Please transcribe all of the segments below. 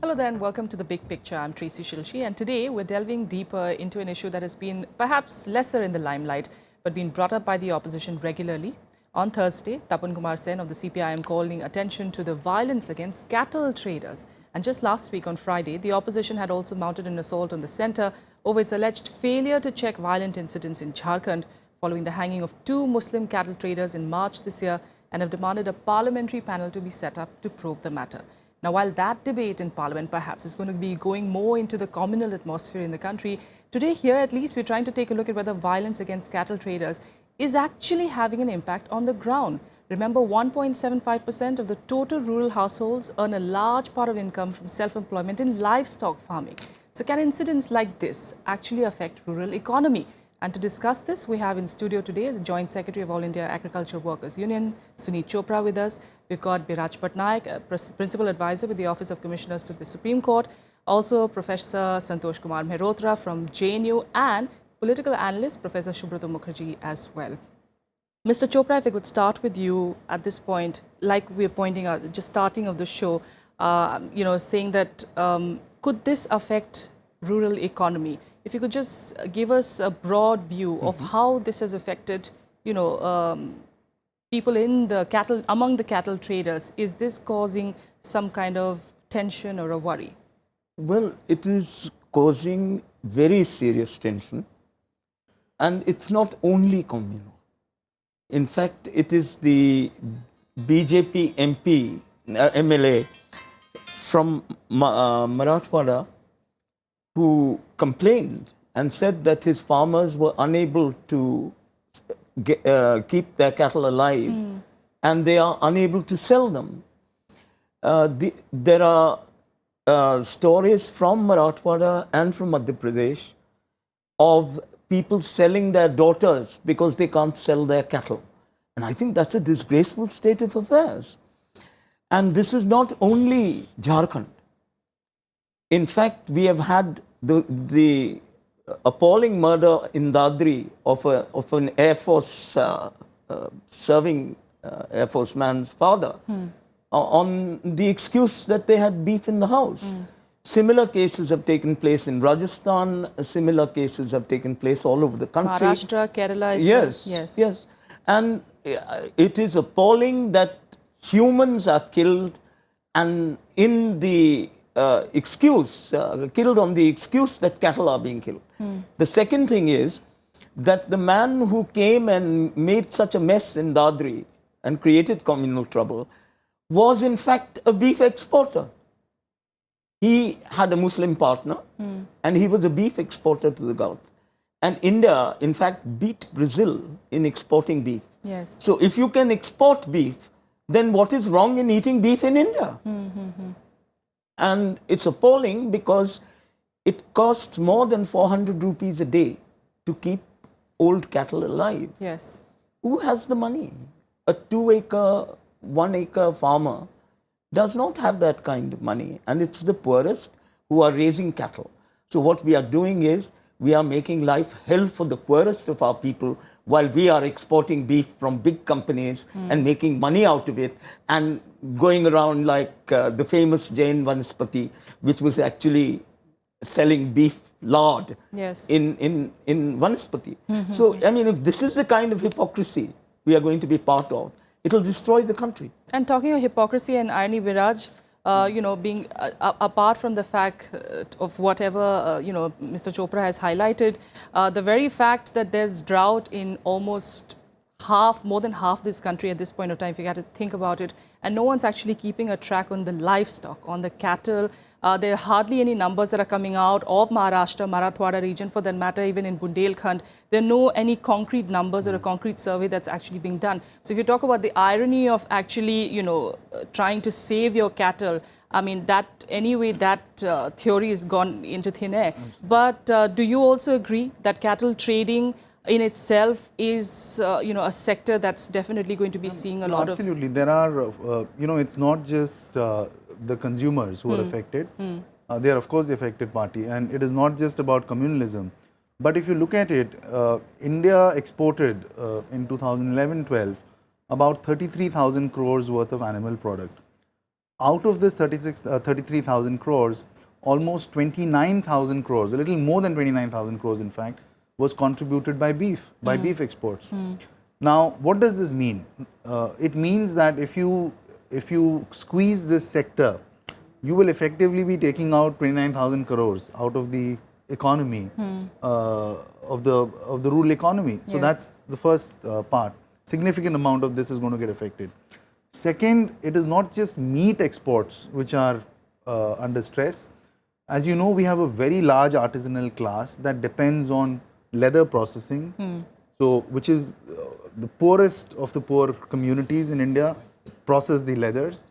Hello there and welcome to The Big Picture. I'm Tracy Shilshi, and today we're delving deeper into an issue that has been perhaps lesser in the limelight but been brought up by the opposition regularly. On Thursday, Kumar of the CPIM calling attention to the violence against cattle traders. And just last week on Friday, the opposition had also mounted an assault on the centre over its alleged failure to check violent incidents in Jharkhand following the hanging of 2 Muslim cattle traders in March this year, and have demanded a parliamentary panel to be set up to probe the matter. Now, while that debate in Parliament perhaps is going to be going more into the communal atmosphere in the country, today here at least we're trying to take a look at whether violence against cattle traders is actually having an impact on the ground. Remember, 1.75% of the total rural households earn a large part of income from self-employment in livestock farming. So can incidents like this actually affect rural economy? And to discuss this, we have in studio today the Joint Secretary of All India Agriculture Workers Union, Suneet Chpora, with us. We've got Biraj Patnaik, Principal Advisor with the Office of Commissioners to the Supreme Court. Also, Professor Santosh Kumar Mehrotra from JNU, and political analyst Professor Subrata Mukherjee as well. Mr. Chopra, if I could start with you at this point, like we're pointing out, just starting of the show, saying that could this affect rural economy? If you could just give us a broad view of how this has affected, people in the cattle, among the cattle traders. Is this causing some kind of tension or a worry? Well, it is causing very serious tension, and it's not only communal. In fact, it is the BJP MP, MLA from Marathwada who complained and said that his farmers were unable to keep their cattle alive and they are unable to sell them. There are stories from Marathwada and from Madhya Pradesh of people selling their daughters because they can't sell their cattle. And I think that's a disgraceful state of affairs. And this is not only Jharkhand. In fact, we have had the appalling murder in Dadri of an Air Force serving Air Force man's father on the excuse that they had beef in the house. Similar cases have taken place in Rajasthan. Similar cases have taken place all over the country. Maharashtra, Kerala as well. Yes. And it is appalling that humans are killed, and in the killed on the excuse that cattle are being killed. The second thing is that the man who came and made such a mess in Dadri and created communal trouble was in fact a beef exporter. He had a Muslim partner and he was a beef exporter to the Gulf. And India, in fact, beat Brazil in exporting beef. Yes. So if you can export beef, then what is wrong in eating beef in India? And it's appalling because it costs more than 400 rupees a day to keep old cattle alive. Yes. Who has the money? A 2-acre, 1-acre farmer does not have that kind of money. And it's the poorest who are raising cattle. So what we are doing is we are making life hell for the poorest of our people while we are exporting beef from big companies and making money out of it and going around like the famous Jain Vanaspati, which was actually selling beef lard in Vanaspati. So, I mean, if this is the kind of hypocrisy we are going to be part of, it will destroy the country. And talking of hypocrisy and irony, Biraj, being apart from the fact of whatever, Mr. Chopra has highlighted, the very fact that there's drought in almost more than half this country at this point of time, if you got to think about it, and no one's actually keeping a track on the livestock, on the cattle. There are hardly any numbers that are coming out of Maharashtra, Marathwada region for that matter, even in Bundelkhand. There are no any concrete numbers or a concrete survey that's actually being done. So if you talk about the irony of actually, trying to save your cattle, I mean, that theory is gone into thin air. But do you also agree that cattle trading in itself is, a sector that's definitely going to be seeing a lot of... Absolutely. There are, it's not just the consumers who are affected. They are, of course, the affected party. And it is not just about communalism. But if you look at it, India exported in 2011-12 about 33,000 crores worth of animal product. out of this 33,000 crores, almost 29,000 crores, a little more than 29,000 crores in fact, was contributed by beef, beef exports. Now, what does this mean? It means that if you squeeze this sector, you will effectively be taking out 29,000 crores out of the economy, of the rural economy. So Yes. that's the first part. Significant amount of this is going to get affected. Second, it is not just meat exports which are under stress. As you know, we have a very large artisanal class that depends on leather processing, so which is the poorest of the poor communities in India process the leathers.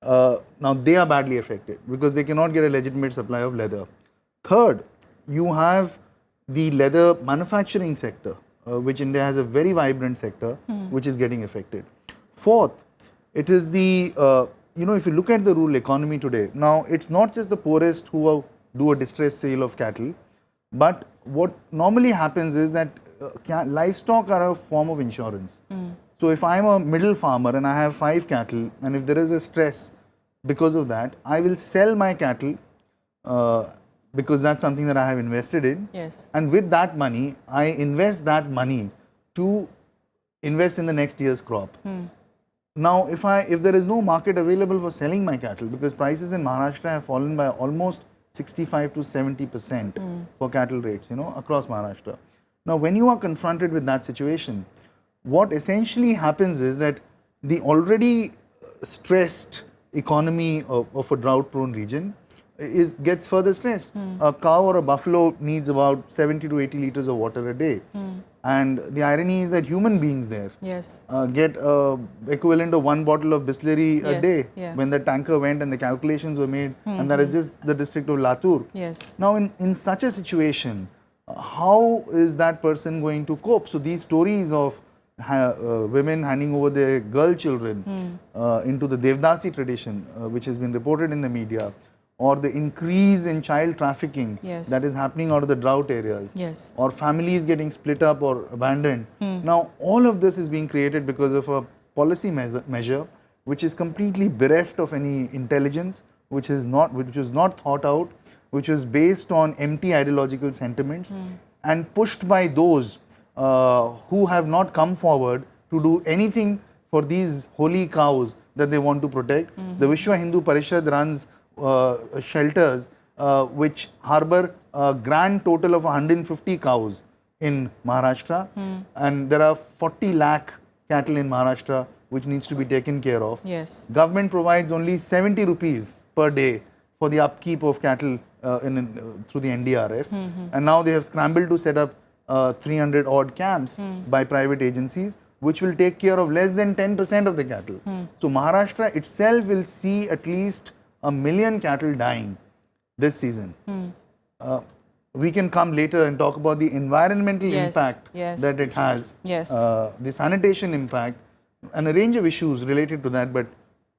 Now they are badly affected because they cannot get a legitimate supply of leather. Third, you have the leather manufacturing sector, which India has a very vibrant sector, which is getting affected. Fourth, it is the, if you look at the rural economy today, now it's not just the poorest who do a distress sale of cattle, but what normally happens is that livestock are a form of insurance. So if I'm a middle farmer and I have 5 cattle, and if there is a stress because of that, I will sell my cattle because that's something that I have invested in. Yes. And with that money, I invest that money to invest in the next year's crop. Now, if there is no market available for selling my cattle, because prices in Maharashtra have fallen by almost 65 to 70% for cattle rates, across Maharashtra. Now, when you are confronted with that situation, what essentially happens is that the already stressed economy of a drought-prone region gets further stressed. A cow or a buffalo needs about 70 to 80 liters of water a day. And the irony is that human beings there Yes. get equivalent of 1 bottle of Bisleri a Yes, day yeah. when the tanker went and the calculations were made, and that is just the district of Latur. Yes. Now, in such a situation, how is that person going to cope? So these stories of women handing over their girl children into the Devdasi tradition, which has been reported in the media, or the increase in child trafficking Yes. that is happening out of the drought areas, Yes. or families getting split up or abandoned. Now, all of this is being created because of a policy measure which is completely bereft of any intelligence, which was not thought out, which was based on empty ideological sentiments and pushed by those who have not come forward to do anything for these holy cows that they want to protect. The Vishwa Hindu Parishad runs shelters which harbor a grand total of 150 cows in Maharashtra, and there are 40 lakh cattle in Maharashtra which needs to be taken care of. Yes. Government provides only 70 rupees per day for the upkeep of cattle through the NDRF, and now they have scrambled to set up 300 odd camps by private agencies, which will take care of less than 10% of the cattle. So Maharashtra itself will see at least 1 million cattle dying this season. We can come later and talk about the environmental Yes, impact yes. that it has, Yes. the sanitation impact, and a range of issues related to that, but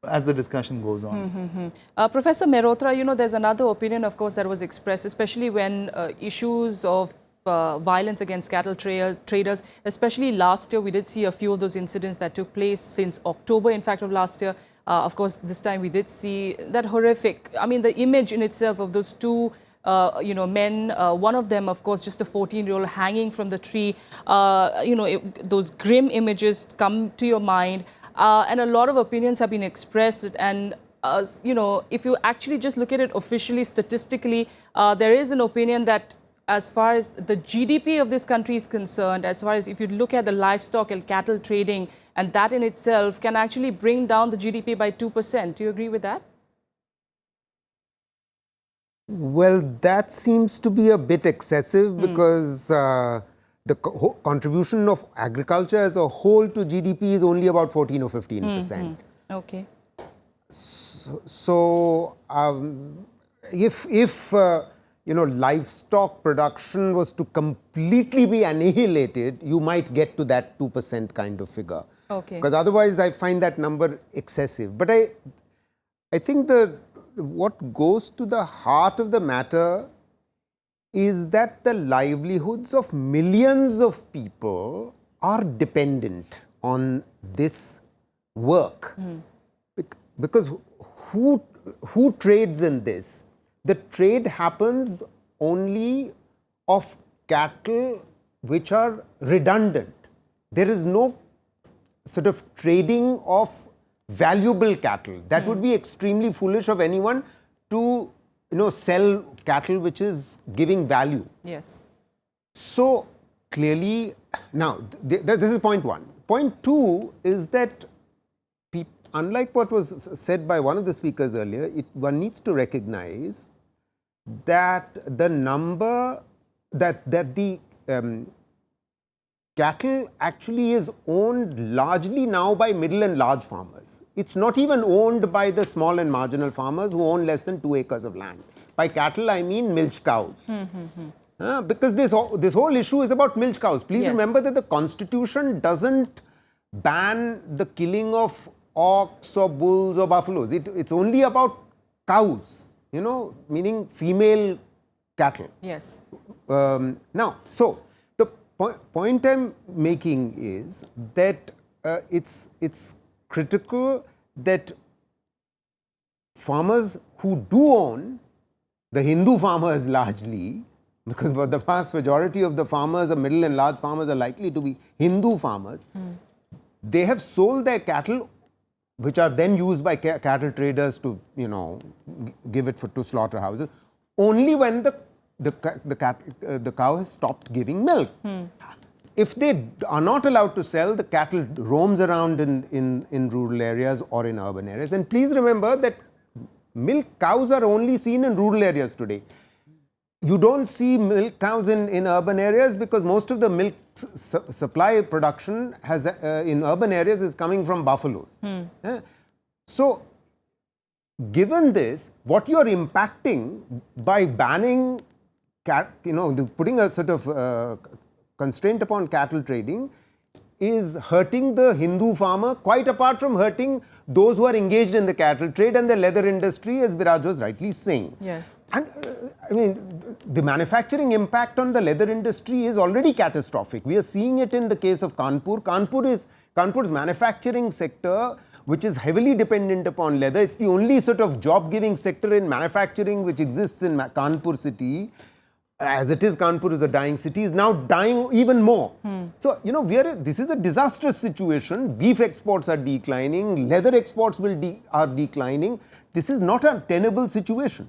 as the discussion goes on. Professor Mehrotra, there's another opinion, of course, that was expressed, especially when issues of violence against cattle traders, especially last year, we did see a few of those incidents that took place since October, in fact, of last year. Of course, this time we did see that horrific, the image in itself of those two men, one of them, of course, just a 14-year-old hanging from the tree, those grim images come to your mind. And a lot of opinions have been expressed. And, if you actually just look at it officially, statistically, there is an opinion that as far as the GDP of this country is concerned, as far as if you look at the livestock and cattle trading, and that in itself can actually bring down the GDP by 2%. Do you agree with that? Well, that seems to be a bit excessive because the contribution of agriculture as a whole to GDP is only about 14 or 15%. Okay. So, if livestock production was to completely be annihilated, you might get to that 2% kind of figure. Okay. Because otherwise, I find that number excessive. But I think what goes to the heart of the matter is that the livelihoods of millions of people are dependent on this work. Because who trades in this? The trade happens only of cattle which are redundant. There is no sort of trading of valuable cattle. That would be extremely foolish of anyone to sell cattle which is giving value. Yes. So clearly, now this is point one. Point two is that unlike what was said by one of the speakers earlier, one needs to recognize that the number that the cattle actually is owned largely now by middle and large farmers. It's not even owned by the small and marginal farmers who own less than 2 acres of land. By cattle, I mean milch cows. Because this whole issue is about milch cows. Please remember that the Constitution doesn't ban the killing of ox or bulls or buffaloes. It's only about cows, meaning female cattle. Yes. Now, so the point I'm making is that it's critical that farmers who do own, the Hindu farmers largely, because the vast majority of the farmers, the middle and large farmers, are likely to be Hindu farmers. They have sold their cattle, which are then used by cattle traders to, give it to slaughterhouses, only when the cow has stopped giving milk. If they are not allowed to sell, the cattle roams around in rural areas or in urban areas. And please remember that milk cows are only seen in rural areas today. You don't see milk cows in urban areas because most of the milk supply production has in urban areas is coming from buffaloes. So, given this, what you are impacting by banning putting a sort of constraint upon cattle trading is hurting the Hindu farmer, quite apart from hurting those who are engaged in the cattle trade and the leather industry, as Biraj was rightly saying. Yes. And I mean, the manufacturing impact on the leather industry is already catastrophic. We are seeing it in the case of Kanpur. Kanpur's manufacturing sector, which is heavily dependent upon leather. It's the only sort of job-giving sector in manufacturing which exists in Kanpur city. As it is, Kanpur is a dying city, is now dying even more. So, this is a disastrous situation. Beef exports are declining, leather exports are declining. This is not a tenable situation.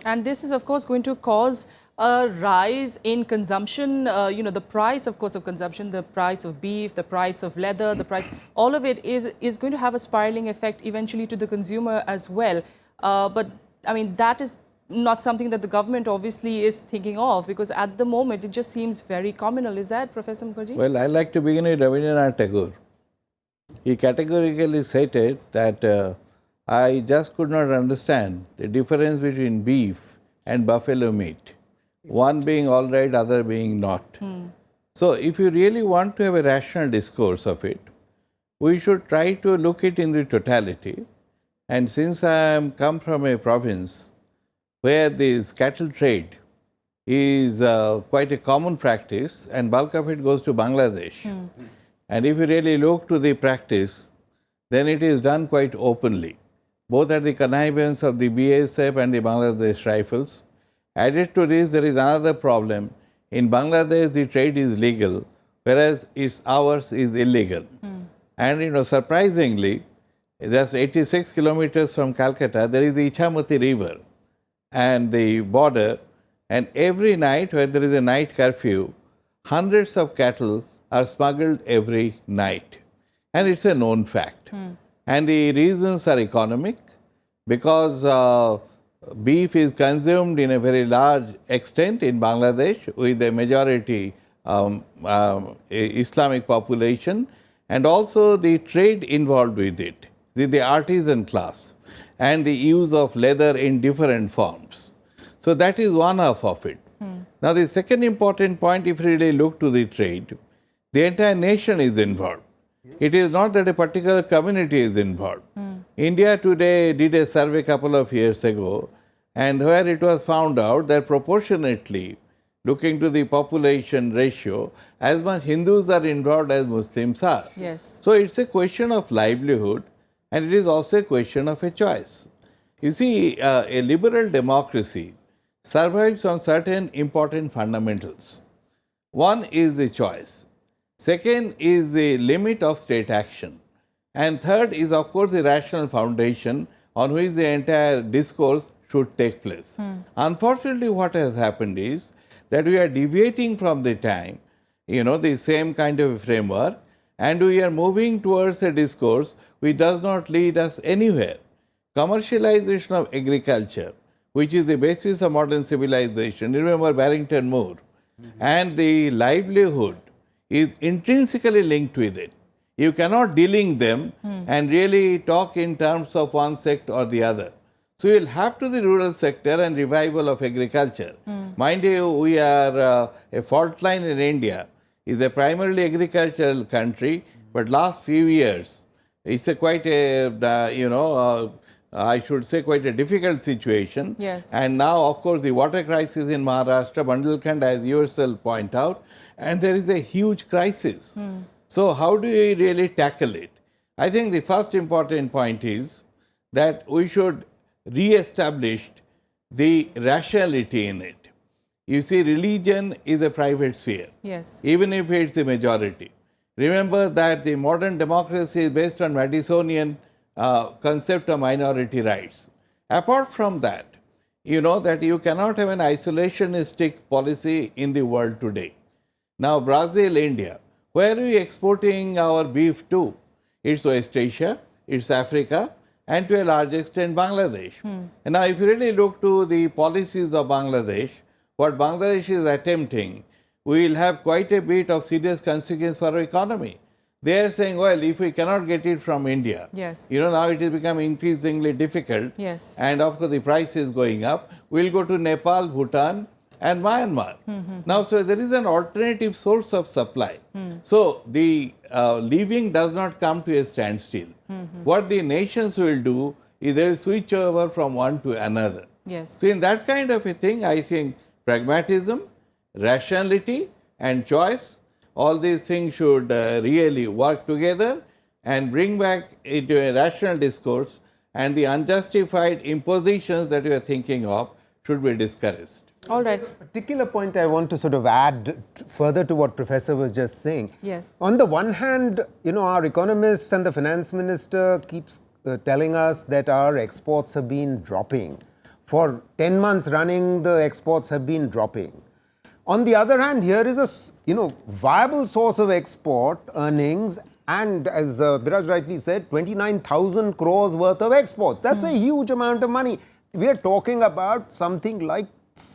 And this is, of course, going to cause a rise in consumption, the price, of course, of consumption, the price of beef, the price of leather, the price, all of it is going to have a spiraling effect eventually to the consumer as well. But, I mean, that is not something that the government obviously is thinking of, because at the moment it just seems very communal. Is that, Professor Mukherjee? Well, I like to begin with Rabindranath Tagore. He categorically stated that I just could not understand the difference between beef and buffalo meat, one being all right, other being not. So, if you really want to have a rational discourse of it, we should try to look it in the totality. And since I am come from a province where this cattle trade is quite a common practice and bulk of it goes to Bangladesh. And if you really look to the practice, then it is done quite openly, both at the connivance of the BSF and the Bangladesh Rifles. Added to this, there is another problem. In Bangladesh, the trade is legal, whereas ours is illegal. And surprisingly, just 86 kilometers from Calcutta, there is the Ichamati River and the border, and every night when there is a night curfew, hundreds of cattle are smuggled every night. And it's a known fact. And the reasons are economic, because beef is consumed in a very large extent in Bangladesh with a majority Islamic population, and also the trade involved with it, the artisan class, and the use of leather in different forms. So that is one half of it. Now the second important point, if you really look to the trade, the entire nation is involved. It is not that a particular community is involved. India today did a survey a couple of years ago, and where it was found out that proportionately, looking to the population ratio, as much Hindus are involved as Muslims are. Yes. So it's a question of livelihood, and it is also a question of a choice. You see, a liberal democracy survives on certain important fundamentals. One is the choice. Second is the limit of state action. And third is, of course, the rational foundation on which the entire discourse should take place. Unfortunately, what has happened is that we are deviating from the time, the same kind of framework, and we are moving towards a discourse which does not lead us anywhere. Commercialization of agriculture, which is the basis of modern civilization, remember Barrington Moore, and the livelihood is intrinsically linked with it. You cannot delink them and really talk in terms of one sect or the other. So you will have to the rural sector and revival of agriculture. Mind you, we are a fault line in India. Is a primarily agricultural country, but last few years, it's quite a, I should say quite a difficult situation. Yes. And now, of course, the water crisis in Maharashtra, Bundelkhand, as you yourself point out, and there is a huge crisis. So how do we really tackle it? I think the first important point is that we should re-establish the rationality in it. You see, religion is a private sphere, Yes. even if it's the majority. Remember that the modern democracy is based on Madisonian concept of minority rights. Apart from that, you know that you cannot have an isolationistic policy in the world today. Now, Brazil, India, where are we exporting our beef to? It's West Asia, it's Africa, and to a large extent Bangladesh. And now, if you really look to the policies of Bangladesh, what Bangladesh is attempting, we will have quite a bit of serious consequence for our economy. They are saying, well, if we cannot get it from India, Yes. now it is becoming increasingly difficult. Yes. And of course, the price is going up. We'll go to Nepal, Bhutan, and Myanmar. Now, so there is an alternative source of supply. So the living does not come to a standstill. What the nations will do is they will switch over from one to another. Yes. So in that kind of a thing, I think pragmatism, rationality, and choice, all these things should really work together and bring back into a rational discourse, and the unjustified impositions that we are thinking of should be discouraged. All right. Particular point I want to sort of add further to what Professor was just saying. Yes. On the one hand, our economists and the finance minister keeps telling us that our exports have been dropping. For 10 months running, the exports have been dropping. On the other hand, here is a viable source of export earnings, and as Biraj rightly said, 29,000 crores worth of exports. That's a huge amount of money. We are talking about something like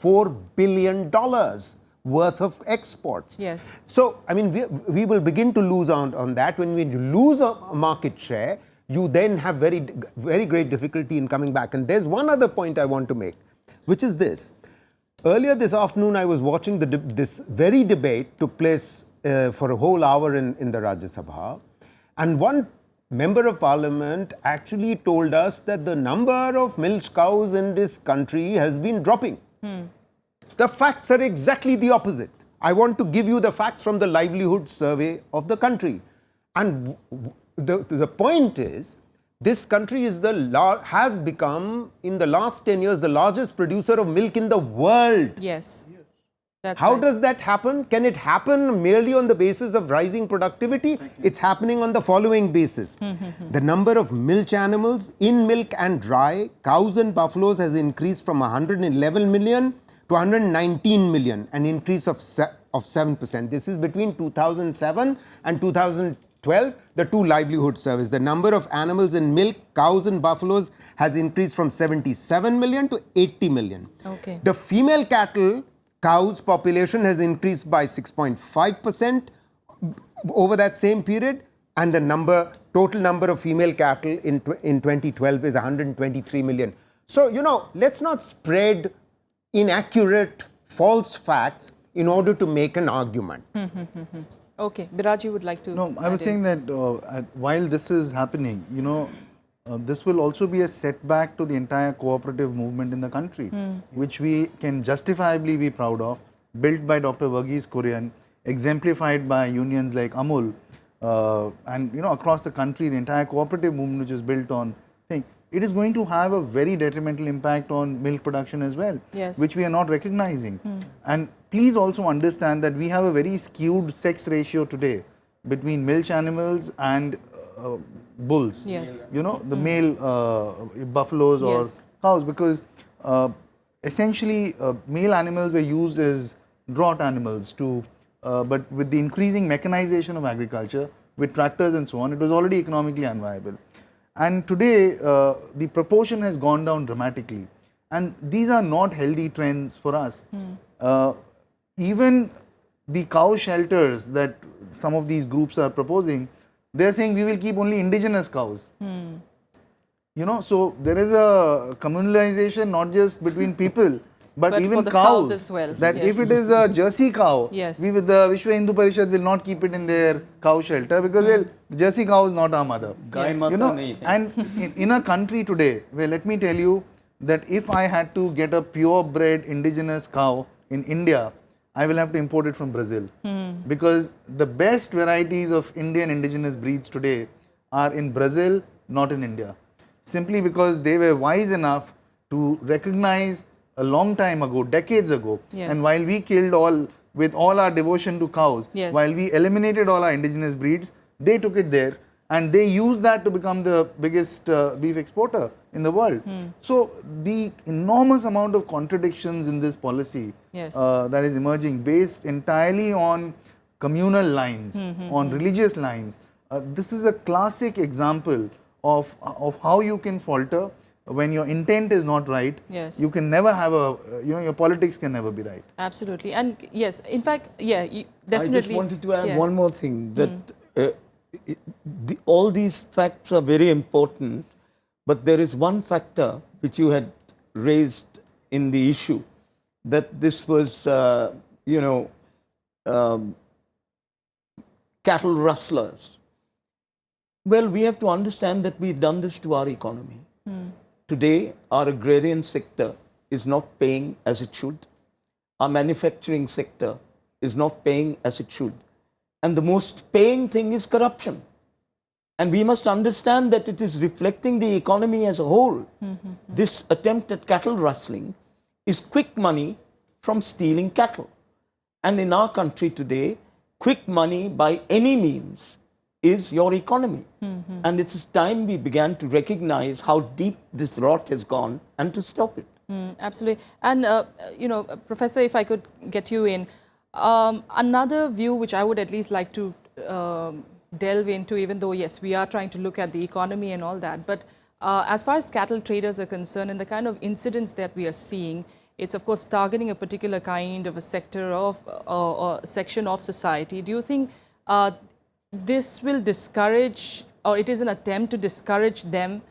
$4 billion worth of exports. Yes. So, I mean, we will begin to lose on that. When we lose a market share, you then have very great difficulty in coming back. And there's one other point I want to make, which is this. Earlier this afternoon, I was watching this very debate took place for a whole hour in the Rajya Sabha. And one member of parliament actually told us that the number of milch cows in this country has been dropping. The facts are exactly the opposite. I want to give you the facts from the livelihood survey of the country. And the point is, this country has become, in the last 10 years, the largest producer of milk in the world. Yes. That's How right. does that happen? Can it happen merely on the basis of rising productivity? It's happening on the following basis. The number of milch animals in milk and dry, cows and buffaloes, has increased from 111 million to 119 million, an increase of 7%. This is between 2007 and 2012, the two livelihood surveys. The number of animals in milk, cows and buffaloes has increased from 77 million to 80 million. Okay. The female cattle cows population has increased by 6.5% over that same period, and the total number of female cattle in 2012 is 123 million. So, let's not spread inaccurate, false facts in order to make an argument. Okay. Biraj, you would like to... No, I was saying that while this is happening, this will also be a setback to the entire cooperative movement in the country, which we can justifiably be proud of, built by Dr. Verghese Kurian, exemplified by unions like Amul, and across the country, the entire cooperative movement which is built on thing. it is going to have a very detrimental impact on milk production as well, Yes. which we are not recognizing. And please also understand that we have a very skewed sex ratio today between milch animals and bulls. Yes. You know, the male buffaloes or Yes. cows, because essentially male animals were used as draught animals to, but with the increasing mechanization of agriculture, with tractors and so on, it was already economically unviable. And today, the proportion has gone down dramatically. And these are not healthy trends for us. Even the cow shelters that some of these groups are proposing, they're saying we will keep only indigenous cows. You know, so there is a communalization not just between people, but But even for the cows. cows as well. That Yes. if it is a Jersey cow, Yes. we with the Vishwa Hindu Parishad will not keep it in their cow shelter because well, the Jersey cow is not our mother. Gai Yes. mata You know, nahi hai. and in a country today, well, let me tell you that if I had to get a purebred indigenous cow in India, I will have to import it from Brazil. Because the best varieties of Indian indigenous breeds today are in Brazil, not in India. Simply because they were wise enough to recognize a long time ago, decades ago, Yes. and while we killed all, with all our devotion to cows, Yes. while we eliminated all our indigenous breeds, they took it there and they used that to become the biggest beef exporter in the world. So the enormous amount of contradictions in this policy Yes. that is emerging based entirely on communal lines, on religious lines. This is a classic example of how you can falter when your intent is not right. Yes. You can never have a, your politics can never be right. Absolutely. And yes, in fact, yeah, definitely. I just wanted to add yeah. one more thing, that all these facts are very important, but there is one factor which you had raised in the issue, that this was, cattle rustlers. Well, we have to understand that we've done this to our economy. Today, our agrarian sector is not paying as it should. Our manufacturing sector is not paying as it should. And the most paying thing is corruption. And we must understand that it is reflecting the economy as a whole. This attempt at cattle rustling is quick money from stealing cattle. And in our country today, quick money by any means is your economy. And it's time we began to recognize how deep this rot has gone and to stop it. Absolutely. And, Professor, if I could get you in, another view which I would at least like to delve into, even though, yes, we are trying to look at the economy and all that, but as far as cattle traders are concerned and the kind of incidents that we are seeing, it's of course targeting a particular kind of a sector of or section of society. Do you think this will discourage, or it is an attempt to discourage them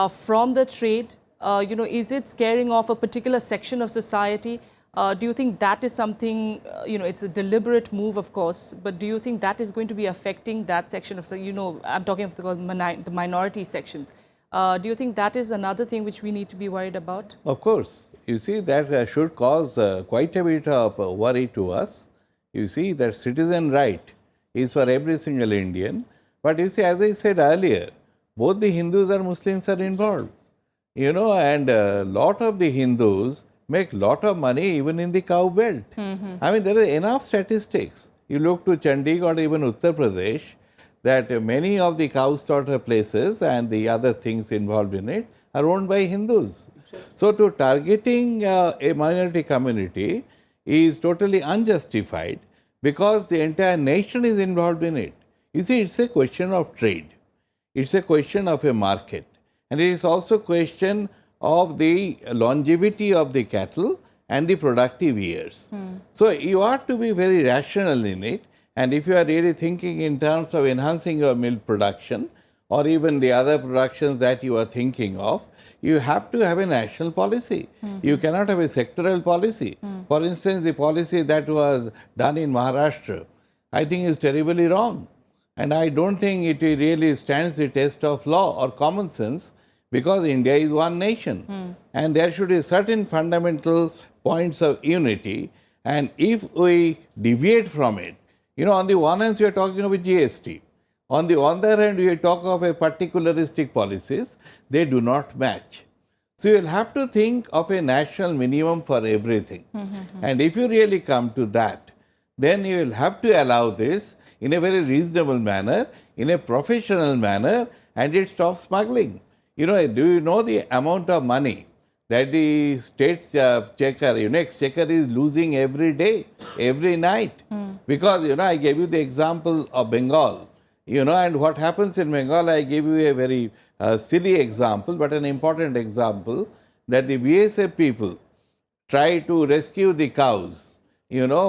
from the trade? Is it scaring off a particular section of society? Do you think that is something, it's a deliberate move, of course, but do you think that is going to be affecting that section of, I'm talking of the minority sections. Do you think that is another thing which we need to be worried about? Of course. You see, that should cause quite a bit of worry to us. You see, that citizen right is for every single Indian. But you see, as I said earlier, both the Hindus and Muslims are involved. And a lot of the Hindus make lot of money even in the cow belt. I mean, there are enough statistics. You look to Chandigarh or even Uttar Pradesh, that many of the cow slaughter places and the other things involved in it are owned by Hindus. So, to targeting a minority community is totally unjustified because the entire nation is involved in it. You see, it's a question of trade. It's a question of a market. And it is also a question of the longevity of the cattle and the productive years. So, you ought to be very rational in it. And if you are really thinking in terms of enhancing your milk production or even the other productions that you are thinking of, you have to have a national policy. You cannot have a sectoral policy. For instance, the policy that was done in Maharashtra, I think is terribly wrong. And I don't think it really stands the test of law or common sense, because India is one nation. And there should be certain fundamental points of unity. And if we deviate from it, on the one hand, we are talking about GST. On the other hand, you talk of a particularistic policies, they do not match. So you will have to think of a national minimum for everything. And if you really come to that, then you will have to allow this in a very reasonable manner, in a professional manner, and it stops smuggling. You know, do you know the amount of money that the state checker, exchequer is losing every day, every night? Because, I gave you the example of Bengal, and what happens in Bengal, I gave you a very silly example, but an important example, that the BSF people try to rescue the cows,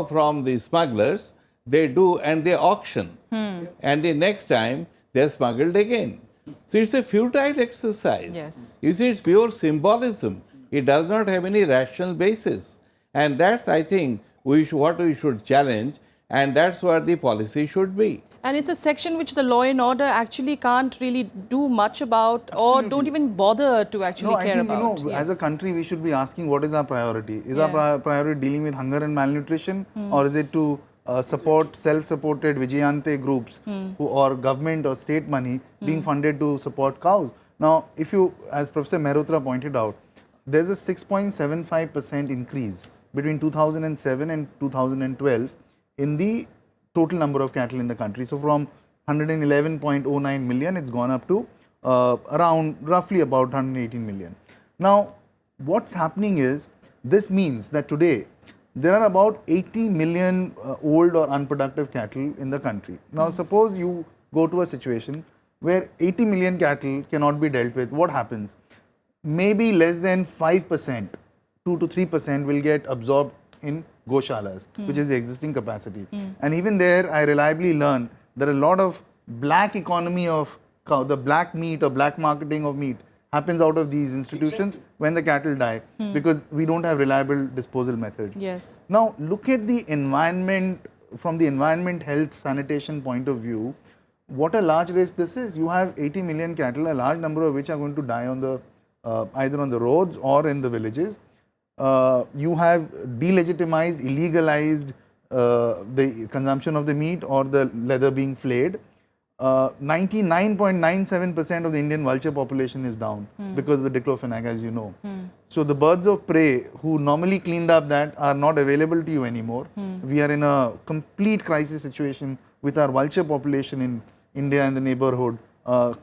from the smugglers. They do, and they auction. And the next time, they are smuggled again. So it's a futile exercise. Yes. You see, it's pure symbolism. It does not have any rational basis. And that's, I think, what we should challenge, and that's what the policy should be. And it's a section which the law and order actually can't really do much about, or don't even bother to actually care about. I think, as a country, we should be asking what is our priority. Is Yeah. our priority dealing with hunger and malnutrition, or is it to support self-supported Vijayante groups or government or state money being funded to support cows? Now, if you, as Professor Mehrotra pointed out, there's a 6.75% increase between 2007 and 2012 in the total number of cattle in the country. So from 111.09 million, it's gone up to around roughly about 118 million. Now, what's happening is, this means that today there are about 80 million old or unproductive cattle in the country. Now, suppose you go to a situation where 80 million cattle cannot be dealt with. What happens? Maybe less than 5%, 2 to 3% will get absorbed in goshalas, which is the existing capacity. And even there, I reliably learn that a lot of black economy of cow, the black meat or black marketing of meat happens out of these institutions when the cattle die, because we don't have reliable disposal methods. Yes. Now, look at the environment from the environment, health, sanitation point of view. What a large risk this is. You have 80 million cattle, a large number of which are going to die on the either on the roads or in the villages. You have delegitimized, illegalized the consumption of the meat or the leather being flayed. 99.97% of the Indian vulture population is down because of the diclofenac, as you know. So the birds of prey who normally cleaned up that are not available to you anymore. We are in a complete crisis situation with our vulture population in India and the neighborhood, down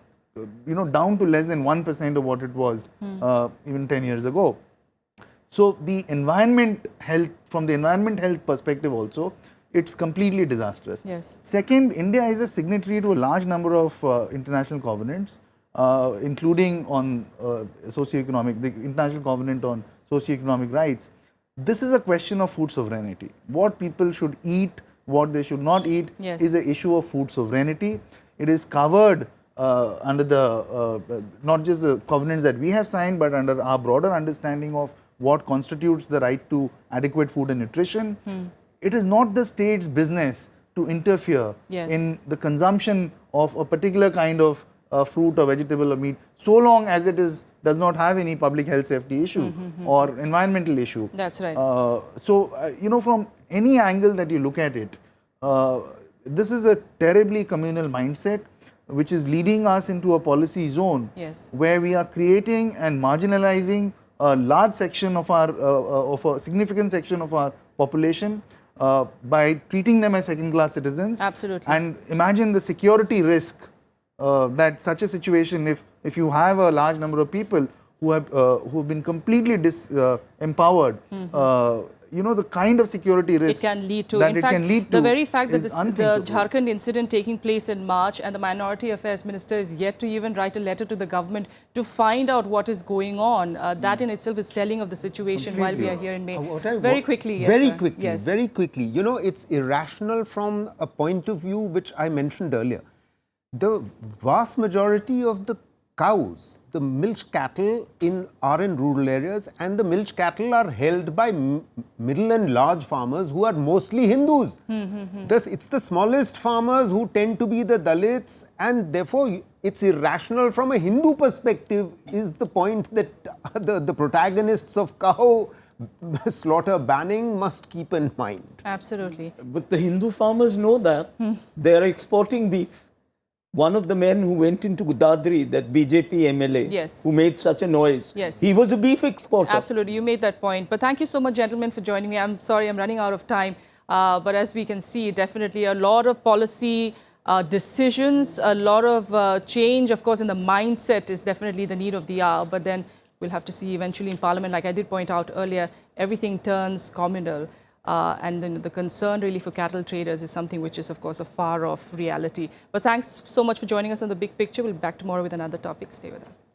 to less than 1% of what it was even 10 years ago. So the environment health, from the environment health perspective also, it's completely disastrous. Yes. Second, India is a signatory to a large number of international covenants, including on socioeconomic, the International Covenant on Socioeconomic Rights. This is a question of food sovereignty. What people should eat, what they should not eat, Yes. is an issue of food sovereignty. It is covered under the, not just the covenants that we have signed, but under our broader understanding of what constitutes the right to adequate food and nutrition. It is not the state's business to interfere Yes. in the consumption of a particular kind of fruit or vegetable or meat, so long as it does not have any public health safety issue or environmental issue. That's right. From any angle that you look at it, this is a terribly communal mindset which is leading us into a policy zone Yes. where we are creating and marginalizing a large section of our, of a significant section of our population by treating them as second-class citizens. Absolutely. And imagine the security risk that such a situation, if you have a large number of people who have been completely empowered, the kind of security risks it can lead to. that In it fact, can lead to the very fact that is the unthinkable. Jharkhand incident taking place in March and the Minority Affairs Minister is yet to even write a letter to the government to find out what is going on, that in itself is telling of the situation while we are here in May. Very quickly, yes, Very sir. quickly, Yes. very quickly. It's irrational from a point of view which I mentioned earlier. The vast majority of the cows, the milch cattle are in rural areas, and the milch cattle are held by middle and large farmers who are mostly Hindus. It's the smallest farmers who tend to be the Dalits, and therefore it's irrational from a Hindu perspective, is the point that the protagonists of cow slaughter banning must keep in mind. Absolutely. But the Hindu farmers know that they are exporting beef. One of the men who went into Dadri, that BJP MLA, Yes. who made such a noise, Yes. he was a beef exporter. Absolutely, you made that point. But thank you so much, gentlemen, for joining me. I'm sorry, I'm running out of time. But as we can see, definitely a lot of policy decisions, a lot of change, of course, in the mindset is definitely the need of the hour. But then we'll have to see eventually in Parliament, like I did point out earlier, everything turns communal. And then the concern really for cattle traders is something which is, of course, a far off reality. But thanks so much for joining us on The Big Picture. We'll be back tomorrow with another topic. Stay with us.